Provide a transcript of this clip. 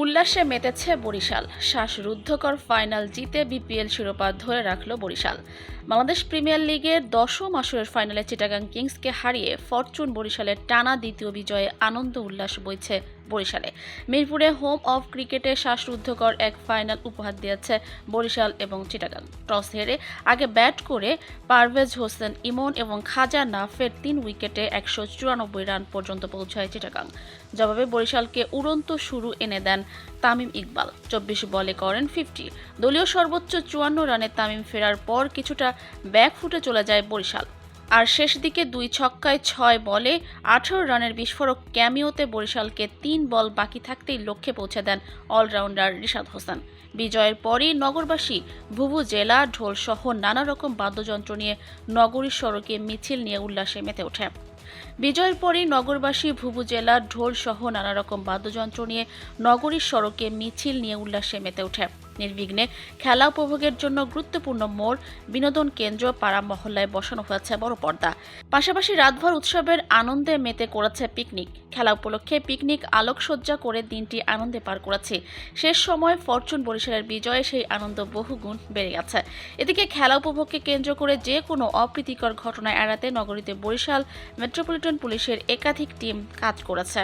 উল্লাসে মেতেছে বরিশাল। শ্বাসরুদ্ধকর ফাইনাল জিতে বিপিএল শিরোপা ধরে রাখল বরিশাল। বাংলাদেশ প্রিমিয়ার লিগের দশম আসরের ফাইনালে চিটাগাং কিংসকে হারিয়ে ফরচুন বরিশালের টানা দ্বিতীয় বিজয়ে আনন্দ উল্লাস বইছে বরিশালে। মিরপুরে হোম অফ ক্রিকেটে শ্বাসরুদ্ধকর এক ফাইনাল উপহার দিয়েছে বরিশাল এবং চিটাগাং। টস হেরে আগে ব্যাট করে পারভেজ হোসেন ইমন এবং খাজা নাফের ৩ উইকেটে ১৯৪ রান পর্যন্ত পৌঁছায় চিটাগাং। জবাবে বরিশালকে উড়ন্ত শুরু এনে দেন তামিম ইকবাল। ২৪ বলে করেন 50। দলীয় সর্বোচ্চ ৫৪ রানে তামিম ফেরার পর কিছুটা ব্যাকফুটে চলে যায় বরিশাল। আর শেষ দিকে ২ ছক্কায় ৬ বলে ১৮ রানের বিস্ফোরক ক্যামিওতে বরিশালকে ৩ বল বাকি থাকতেই লক্ষ্যে পৌঁছে দেন অলরাউন্ডার রিশাদ হোসেন। বিজয়ের পরই নগরবাসী ভুভুজেলা ঢোলসহ নানা রকম বাদ্যযন্ত্র নিয়ে নগরীর সড়কে মিছিল নিয়ে উল্লাসে মেতে ওঠে। বিজয়ের পরই নগরবাসী ভুভুজেলা ঢোলসহ নানা রকম বাদ্যযন্ত্র নিয়ে নগরীর সড়কে মিছিল নিয়ে উল্লাসে মেতে ওঠে। নির্বিঘ্নে খেলা উপভোগের জন্য গুরুত্বপূর্ণ মোড়, বিনোদন কেন্দ্র, পাড়া মহল্লায় বসানো হয়েছে বড় পর্দা। পাশাপাশি রাতভর উৎসবের আনন্দে মেতে করেছে পিকনিক। খেলা উপলক্ষে পিকনিক আলোকসজ্জা করে দিনটি আনন্দে পার করেছে। শেষ সময় ফরচুন বরিশালের বিজয়ে সেই আনন্দ বহুগুণ বেড়ে গেছে। এদিকে খেলা উপভোগকে কেন্দ্র করে যে কোনো অপ্রীতিকর ঘটনা এড়াতে নগরীতে বরিশাল মেট্রোপলিটন পুলিশের একাধিক টিম কাজ করেছে।